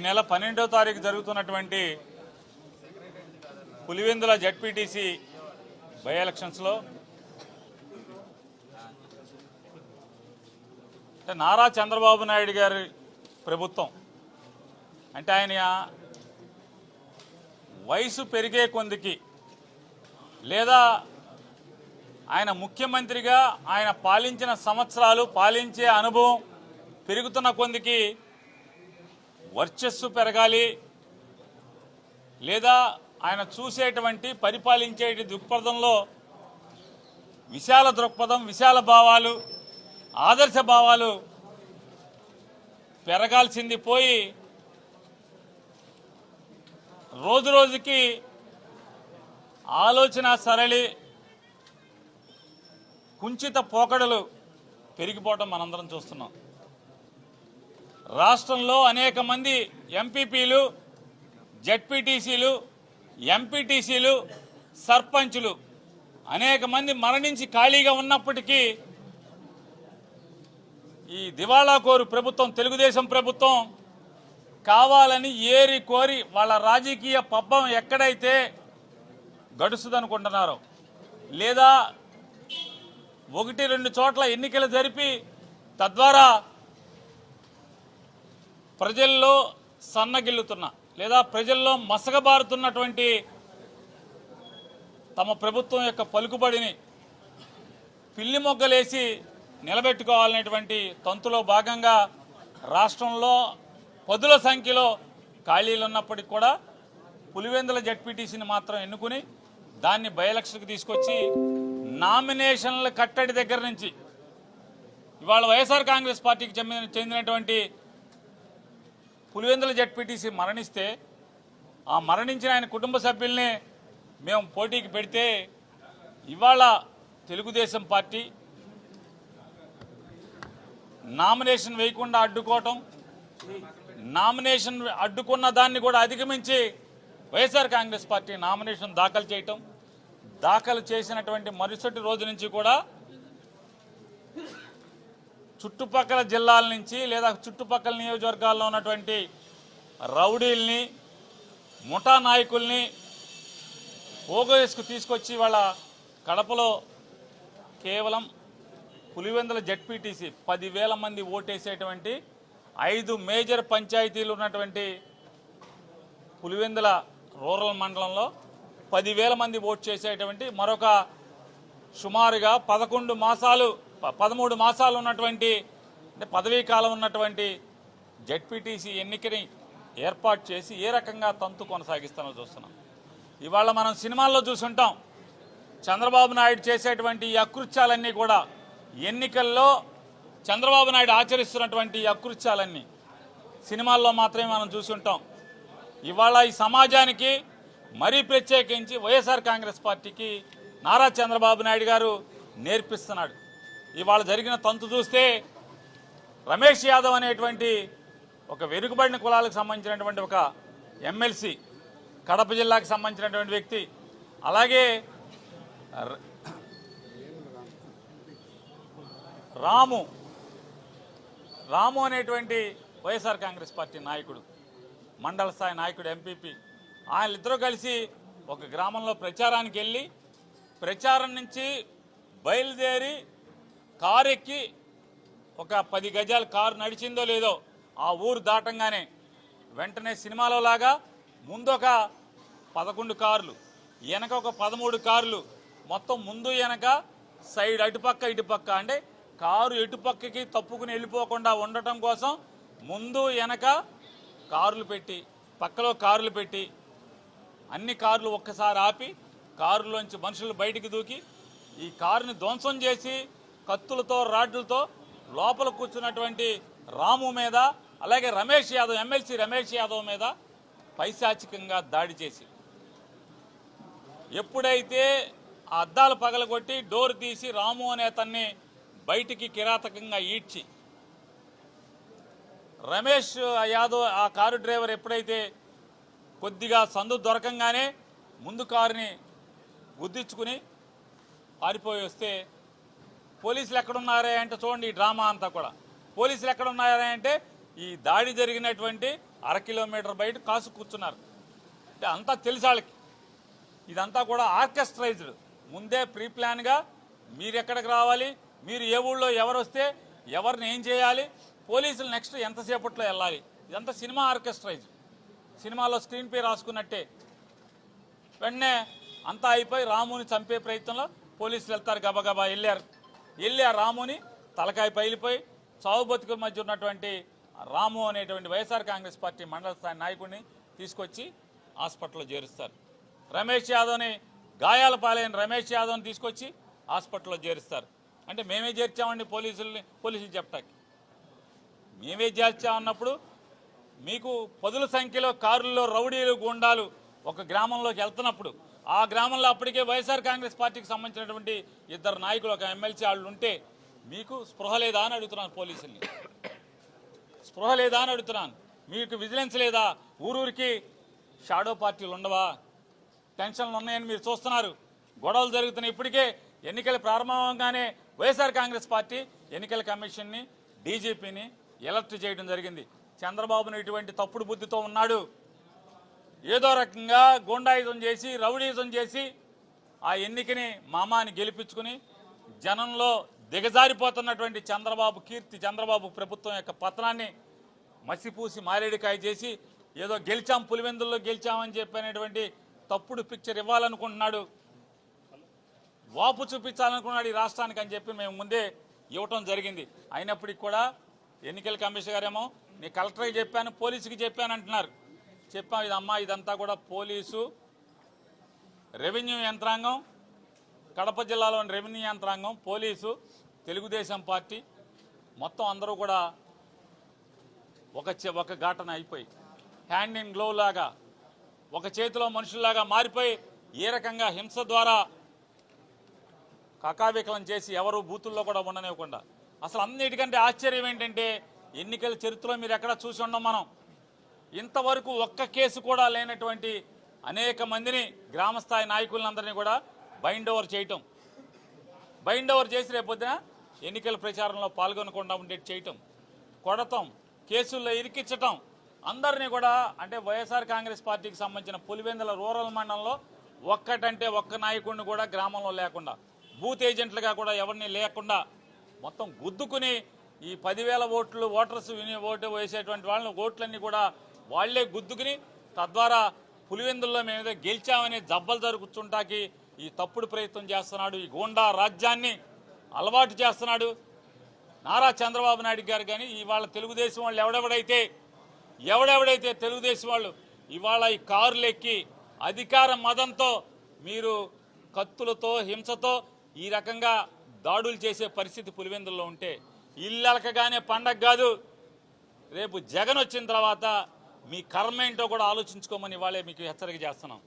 నెల 12వ తారీఖు జరుగుతున్నటువంటి పులివెందుల జెడ్పీటీసీ బై ఎలక్షన్స్లో నారా చంద్రబాబు నాయుడు గారి ప్రభుత్వం అంటే ఆయన వయసు పెరిగే కొందికి లేదా ఆయన ముఖ్యమంత్రిగా ఆయన పాలించిన సంవత్సరాలు పాలించే అనుభవం పెరుగుతున్న కొందికి వర్చస్సు పెరగాలి లేదా ఆయన చూసేటువంటి పరిపాలించే దృక్పథంలో విశాల దృక్పథం విశాల భావాలు ఆదర్శ భావాలు పెరగాల్సింది పోయి రోజు రోజుకి ఆలోచన సరళి కుంచిత పోకడలు పెరిగిపోవడం మనందరం చూస్తున్నాం. రాష్ట్రంలో అనేక మంది ఎంపీపీలు జెడ్పీటీసీలు ఎంపీటీసీలు సర్పంచులు అనేక మంది మరణించి ఖాళీగా ఉన్నప్పటికీ ఈ దివాళా కోరు ప్రభుత్వం తెలుగుదేశం ప్రభుత్వం కావాలని ఏరి కోరి వాళ్ళ రాజకీయ పబ్బం ఎక్కడైతే గడుస్తుందనుకుంటున్నారో లేదా 1-2 చోట్ల ఎన్నికలు జరిపి తద్వారా ప్రజల్లో సన్నగిల్లుతున్న లేదా ప్రజల్లో మసకబారుతున్నటువంటి తమ ప్రభుత్వం యొక్క పలుకుబడిని పిల్లి మొగ్గలేసి నిలబెట్టుకోవాలనేటువంటి తంతులో భాగంగా రాష్ట్రంలో పదుల సంఖ్యలో ఖాళీలు ఉన్నప్పటికీ కూడా పులివెందుల జెడ్పీటీసీని మాత్రం ఎన్నుకుని దాన్ని బై ఎలక్షన్కి తీసుకొచ్చి నామినేషన్ల కట్టడి దగ్గర నుంచి ఇవాళ వైఎస్ఆర్ కాంగ్రెస్ పార్టీకి చెందినటువంటి పులివెందుల జెడ్పీటీసీ మరణిస్తే ఆ మరణించిన ఆయన కుటుంబ సభ్యుల్ని మేము పోటీకి పెడితే ఇవాళ తెలుగుదేశం పార్టీ నామినేషన్ వేయకుండా అడ్డుకోవటం నామినేషన్ అడ్డుకున్న దాన్ని కూడా అధిగమించి వైఎస్ఆర్ కాంగ్రెస్ పార్టీ నామినేషన్ దాఖలు చేయటం దాఖలు చేసినటువంటి మరుసటి రోజు నుంచి కూడా చుట్టుపక్కల జిల్లాల నుంచి లేదా చుట్టుపక్కల నియోజకవర్గాల్లో ఉన్నటువంటి రౌడీల్ని ముఠా నాయకుల్ని పోగేసుకు తీసుకొచ్చి వాళ్ళ కడపలో కేవలం పులివెందుల జెడ్పీటీసీ 10,000 మంది ఓటేసేటువంటి 5 మేజర్ పంచాయతీలు ఉన్నటువంటి పులివెందుల రూరల్ మండలంలో 10,000 మంది ఓటు చేసేటువంటి మరొక సుమారుగా 13 మాసాలు ఉన్నటువంటి అంటే పదవీ కాలం ఉన్నటువంటి జెడ్పీటీసీ ఎన్నికని ఏర్పాటు చేసి ఏ రకంగా తంతు కొనసాగిస్తానో చూస్తున్నాం. ఇవాళ మనం సినిమాల్లో చూసుంటాం చంద్రబాబు నాయుడు చేసేటువంటి ఈ అకృత్యాలన్నీ కూడా ఎన్నికల్లో చంద్రబాబు నాయుడు ఆచరిస్తున్నటువంటి ఈ అకృత్యాలన్నీ సినిమాల్లో మాత్రమే మనం చూసుంటాం. ఇవాళ ఈ సమాజానికి మరీ ప్రత్యేకించి వైఎస్ఆర్ కాంగ్రెస్ పార్టీకి నారా చంద్రబాబు నాయుడు గారు నేర్పిస్తున్నాడు. ఇవాళ జరిగిన తంతు చూస్తే రమేష్ యాదవ్ అనేటువంటి ఒక వెనుకబడిన కులాలకు సంబంధించినటువంటి ఒక ఎమ్మెల్సీ కడప జిల్లాకు సంబంధించినటువంటి వ్యక్తి అలాగే రాము అనేటువంటి వైఎస్ఆర్ కాంగ్రెస్ పార్టీ నాయకుడు మండల స్థాయి నాయకుడు ఎంపీపీ వాళ్ళిద్దరూ కలిసి ఒక గ్రామంలో ప్రచారానికి వెళ్ళి ప్రచారం నుంచి బయలుదేరి కారు ఎక్కి ఒక 10 గజాల కారు నడిచిందో లేదో ఆ ఊరు దాటంగానే వెంటనే సినిమాలో లాగా ముందు ఒక 11 కార్లు వెనక ఒక 13 కార్లు మొత్తం ముందు వెనక సైడ్ అటుపక్క ఇటుపక్క అంటే కారు ఎటుపక్కకి తప్పుకుని వెళ్ళిపోకుండా ఉండటం కోసం ముందు వెనక కార్లు పెట్టి పక్కలో కార్లు పెట్టి అన్ని కార్లు ఒక్కసారి ఆపి కారులోంచి మనుషులు బయటికి దూకి ఈ కారుని ధ్వంసం చేసి కత్తులతో రాడ్లతో లోపల కూర్చున్నటువంటి రాము మీద అలాగే రమేష్ యాదవ్ ఎమ్మెల్సీ రమేష్ యాదవ్ మీద పైశాచికంగా దాడి చేసి ఎప్పుడైతే ఆ అద్దాలు పగలగొట్టి డోర్ తీసి రాము అనే అతన్ని బయటికి కిరాతకంగా ఈడ్చి రమేష్ యాదవ్ ఆ కారు డ్రైవర్ ఎప్పుడైతే కొద్దిగా సందు దొరకంగానే ముందు కారుని గుద్దించుకుని పారిపోయి వస్తే పోలీసులు ఎక్కడున్నారే అంటే చూడండి ఈ డ్రామా అంతా కూడా పోలీసులు ఎక్కడున్నారే అంటే ఈ దాడి జరిగినటువంటి 1/2 కిలోమీటర్ బయట కాసు కూర్చున్నారు. అంటే అంతా తెలుసు వాళ్ళకి. ఇదంతా కూడా ఆర్కెస్ట్రైజ్డ్, ముందే ప్రీ ప్లాన్గా మీరు ఎక్కడికి రావాలి, మీరు ఏ ఊళ్ళో ఎవరు వస్తే ఎవరిని ఏం చేయాలి, పోలీసులు నెక్స్ట్ ఎంతసేపట్లో వెళ్ళాలి, ఇదంతా సినిమా ఆర్కెస్ట్రైజ్. సినిమాలో స్క్రీన్ పే రాసుకున్నట్టే. వెంటనే అంతా అయిపోయి రాముని చంపే ప్రయత్నంలో పోలీసులు వెళ్తారు, గబగబా వెళ్ళి ఆ రాముని తలకాయ పైలిపోయి చావు బతుకుల మధ్య ఉన్నటువంటి రాము అనేటువంటి వైఎస్ఆర్ కాంగ్రెస్ పార్టీ మండల స్థాయి నాయకుడిని తీసుకొచ్చి హాస్పిటల్లో చేరుస్తారు. రమేష్ యాదవ్ని, గాయాల పాలైన రమేష్ యాదవ్ని తీసుకొచ్చి హాస్పిటల్లో చేరుస్తారు. అంటే మేమే చేర్చామండి పోలీసులు చెప్పటానికి. మేమే చేర్చామన్నప్పుడు మీకు పదుల సంఖ్యలో కారుల్లో రౌడీలు గుండాలు ఒక గ్రామంలోకి వెళ్తున్నప్పుడు, ఆ గ్రామంలో అప్పటికే వైఎస్ఆర్ కాంగ్రెస్ పార్టీకి సంబంధించినటువంటి 2 నాయకులు, ఒక ఎమ్మెల్సీ వాళ్ళు ఉంటే మీకు స్పృహ లేదా అని అడుగుతున్నాను. పోలీసుల్ని స్పృహ లేదా అని అడుగుతున్నాను. మీకు విజిలెన్స్ లేదా? ఊరూరికి షాడో పార్టీలు ఉండవా? టెన్షన్లు ఉన్నాయని మీరు చూస్తున్నారు. గొడవలు జరుగుతున్నాయి. ఇప్పటికే ఎన్నికలు ప్రారంభంగానే వైఎస్ఆర్ కాంగ్రెస్ పార్టీ ఎన్నికల కమిషన్ని, డీజీపీని ఎలర్ట్ చేయడం జరిగింది. చంద్రబాబును ఇటువంటి తప్పుడు బుద్ధితో ఉన్నాడు, ఏదో రకంగా గూండాయుధం చేసి రౌడీయుధం చేసి ఆ ఎన్నికని మామాని గెలిపించుకుని జనంలో దిగజారిపోతున్నటువంటి చంద్రబాబు కీర్తి, చంద్రబాబు ప్రభుత్వం యొక్క పతనాన్ని మసిపూసి మారేడికాయ చేసి ఏదో గెలిచాం, పులివెందుల్లో గెలిచామని చెప్పినటువంటి తప్పుడు పిక్చర్ ఇవ్వాలనుకుంటున్నాడు, వాపు చూపించాలనుకున్నాడు ఈ రాష్ట్రానికి అని చెప్పి మేము ముందే ఇవ్వటం జరిగింది. అయినప్పటికీ కూడా ఎన్నికల కమిషనర్ గారేమో నీ కలెక్టర్కి చెప్పాను, పోలీసుకి చెప్పాను అంటున్నారు. చెప్పాం, ఇదంతా కూడా పోలీసు, రెవెన్యూ యంత్రాంగం, కడప జిల్లాలోని రెవెన్యూ యంత్రాంగం, పోలీసు, తెలుగుదేశం పార్టీ మొత్తం అందరూ కూడా ఒక ఘటన అయిపోయి హ్యాండ్ ఇన్ గ్లోవ్ లాగా, ఒక చేతిలో మనుషుల్లాగా మారిపోయి ఏ రకంగా హింస ద్వారా కకావికలం చేసి ఎవరు బూతుల్లో కూడా ఉండనివ్వకుండా. అసలు అన్నిటికంటే ఆశ్చర్యం ఏంటంటే ఎన్నికల చరిత్రలో మీరు ఎక్కడ చూసి ఉన్నాం మనం, ఇంతవరకు ఒక్క కేసు కూడా లేనటువంటి అనేక మందిని గ్రామస్థాయి నాయకులందరినీ కూడా బైండ్ ఓవర్ చేయటం, బైండ్ ఓవర్ చేసి రేపొద్దున ఎన్నికల ప్రచారంలో పాల్గొనకుండా ఉండేది చేయటం, కొడటం, కేసుల్లో ఇరికించటం, అందరినీ కూడా. అంటే వైఎస్ఆర్ కాంగ్రెస్ పార్టీకి సంబంధించిన పులివెందుల రూరల్ మండలంలో ఒక్క నాయకుడిని కూడా గ్రామంలో లేకుండా, బూత్ ఏజెంట్లుగా కూడా ఎవరిని లేకుండా మొత్తం గుద్దుకుని ఈ 10,000 ఓట్లు ఓటర్స్ ఓటు వేసేటువంటి వాళ్ళని ఓట్లన్నీ కూడా వాళ్లే గుద్దుకుని తద్వారా పులివెందుల్లో మేమేదో గెలిచామని జబ్బలు జరుగుతుంటాకి ఈ తప్పుడు ప్రయత్నం చేస్తున్నాడు. ఈ గూండా రాజ్యాన్ని అలవాటు చేస్తున్నాడు నారా చంద్రబాబు నాయుడు గారు. కానీ ఇవాళ తెలుగుదేశం వాళ్ళు ఎవడెవడైతే తెలుగుదేశం వాళ్ళు ఇవాళ ఈ కారులు ఎక్కి అధికార మదంతో మీరు కత్తులతో హింసతో ఈ రకంగా దాడులు చేసే పరిస్థితి పులివెందుల్లో ఉంటే ఇల్లలకగానే పండగ కాదు, రేపు జగన్ వచ్చిన తర్వాత మీ కర్మ ఏంటో కూడా ఆలోచించుకోమని ఇవాళే మీకు హెచ్చరిక చేస్తున్నాం.